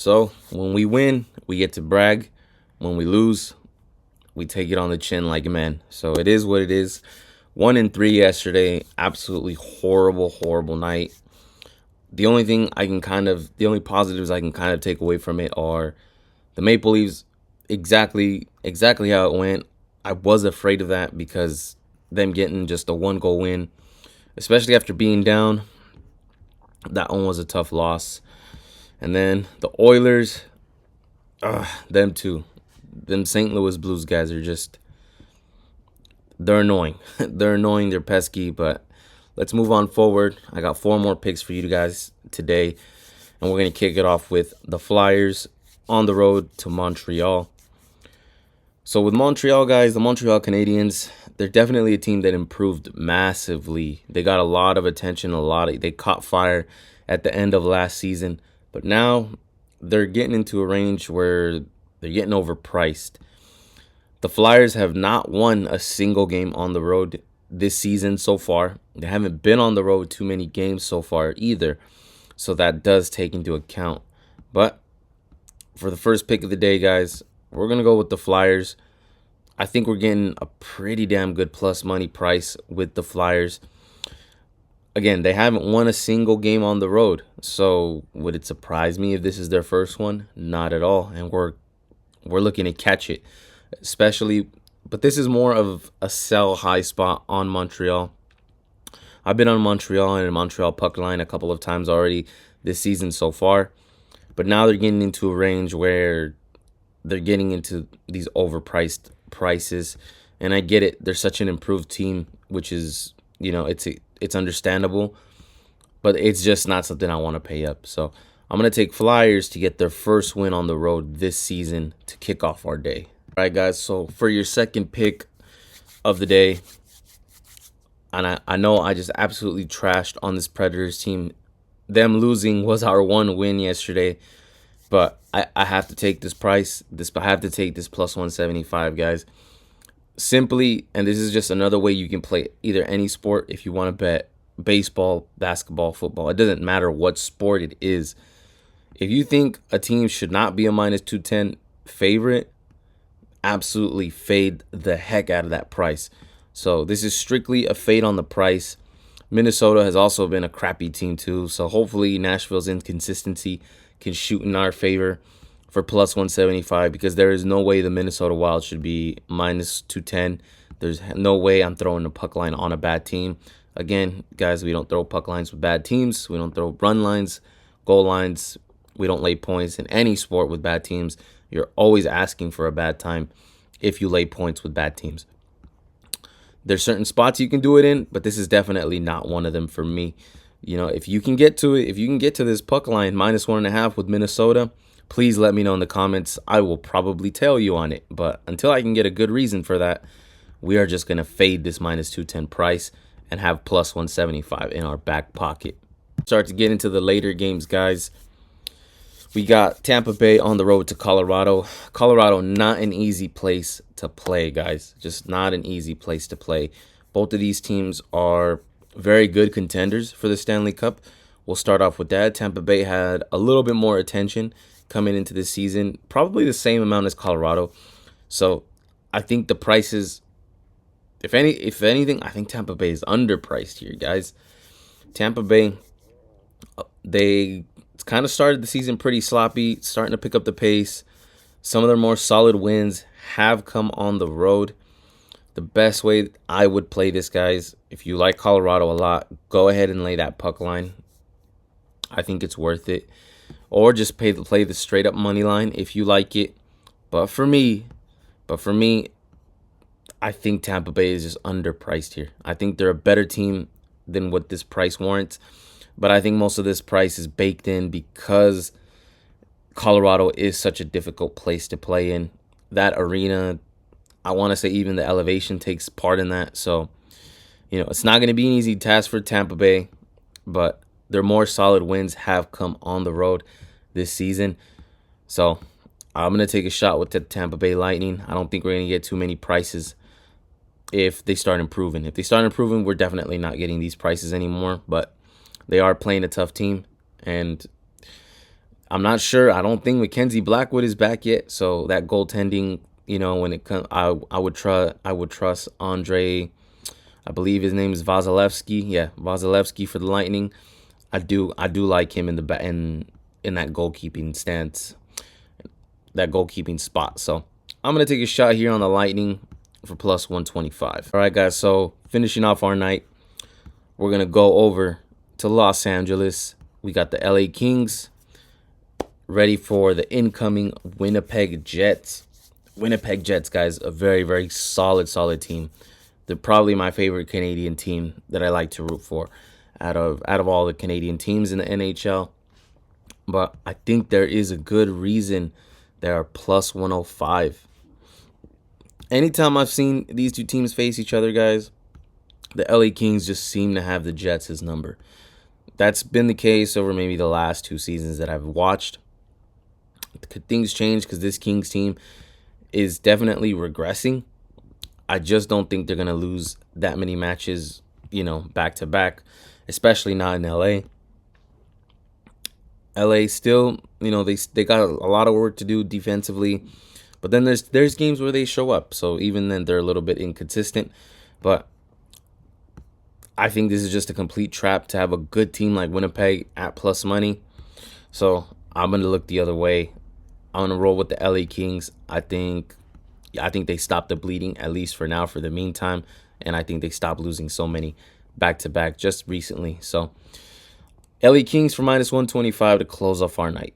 So when we win, we get to brag. When we lose, we take it on the chin like men. So it is what it is. 1-3 yesterday. Absolutely horrible, horrible night. The only positives I can kind of take away from it are the Maple Leafs. Exactly how it went. I was afraid of that because them getting just a 1-goal win, especially after being down, that one was a tough loss. And then the Oilers, them too. Them St. Louis Blues guys are just, they're annoying. They're annoying, they're pesky, but let's move on forward. I got 4 more picks for you guys today, and we're going to kick it off with the Flyers on the road to Montreal. So with Montreal, guys, the Montreal Canadiens, they're definitely a team that improved massively. They got a lot of attention, they caught fire at the end of last season, but now they're getting into a range where they're getting overpriced. The Flyers have not won a single game on the road this season so far. They haven't been on the road too many games so far either, so that does take into account. But for the first pick of the day, guys, we're going to go with the Flyers. I think we're getting a pretty damn good plus money price with the Flyers. Again, they haven't won a single game on the road, so would it surprise me if this is their first one? Not at all, and we're looking to catch it, especially. But this is more of a sell high spot on Montreal. I've been on Montreal and Montreal puck line a couple of times already this season so far, but now they're getting into a range where they're getting into these overpriced prices, and I get it. They're such an improved team, which is, it's understandable, but it's just not something I want to pay up. So I'm going to take Flyers to get their first win on the road this season to kick off our day. All right, guys, so for your second pick of the day, and I know I just absolutely trashed on this Predators team. Them losing was our one win yesterday, but I have to take this price. I have to take this plus 175, guys. Simply, and this is just another way you can play either any sport. If you want to bet baseball, basketball, football, it doesn't matter what sport it is. If you think a team should not be a minus 210 favorite, absolutely fade the heck out of that price. So this is strictly a fade on the price. Minnesota has also been a crappy team too, so hopefully Nashville's inconsistency can shoot in our favor for plus 175, because there is no way the Minnesota Wild should be minus 210. There's no way I'm throwing a puck line on a bad team. Again, guys, we don't throw puck lines with bad teams. We don't throw run lines, goal lines. We don't lay points in any sport with bad teams. You're always asking for a bad time if you lay points with bad teams. There's certain spots you can do it in, but this is definitely not one of them for me. If you can get to it, if you can get to this puck line minus 1.5 with Minnesota, please let me know in the comments. I will probably tell you on it. But until I can get a good reason for that, we are just going to fade this minus 210 price and have plus 175 in our back pocket. Start to get into the later games, guys. We got Tampa Bay on the road to Colorado. Colorado, not an easy place to play, guys. Just not an easy place to play. Both of these teams are very good contenders for the Stanley Cup. We'll start off with that. Tampa Bay had a little bit more attention coming into this season, probably the same amount as Colorado. So I think the prices, if anything, I think Tampa Bay is underpriced here, guys. Tampa Bay, they kind of started the season pretty sloppy, starting to pick up the pace. Some of their more solid wins have come on the road. The best way I would play this, guys, if you like Colorado a lot, go ahead and lay that puck line. I think it's worth it. Or just play the straight up money line if you like it. But for me, I think Tampa Bay is just underpriced here. I think they're a better team than what this price warrants. But I think most of this price is baked in because Colorado is such a difficult place to play in. That arena, I want to say even the elevation takes part in that. So, it's not going to be an easy task for Tampa Bay, but their more solid wins have come on the road this season. So I'm going to take a shot with the Tampa Bay Lightning. I don't think we're going to get too many prices if they start improving. If they start improving, we're definitely not getting these prices anymore, but they are playing a tough team, and I'm not sure. I don't think Mackenzie Blackwood is back yet. So that goaltending, when it comes, I would trust Andre. I believe his name is Vasilevsky. Yeah, Vasilevsky for the Lightning. I do like him in that goalkeeping stance, that goalkeeping spot. So I'm gonna take a shot here on the Lightning for plus 125. All right, guys. So finishing off our night, we're gonna go over to Los Angeles. We got the LA Kings ready for the incoming Winnipeg Jets. Winnipeg Jets, guys, a very, very solid team. They're probably my favorite Canadian team that I like to root for out of all the Canadian teams in the NHL. But I think there is a good reason they are plus 105. Anytime I've seen these two teams face each other, guys, the LA Kings just seem to have the Jets' number. That's been the case over maybe the last 2 seasons that I've watched. Could things change? Because this Kings team is definitely regressing. I just don't think they're going to lose that many matches, back to back, especially not in LA. LA still, they got a lot of work to do defensively, but then there's games where they show up. So even then they're a little bit inconsistent, but I think this is just a complete trap to have a good team like Winnipeg at plus money. So I'm going to look the other way. I'm going to roll with the LA Kings. I think they stopped the bleeding, at least for now, for the meantime. And I think they stopped losing so many back-to-back just recently. So LA Kings for minus 125 to close off our night.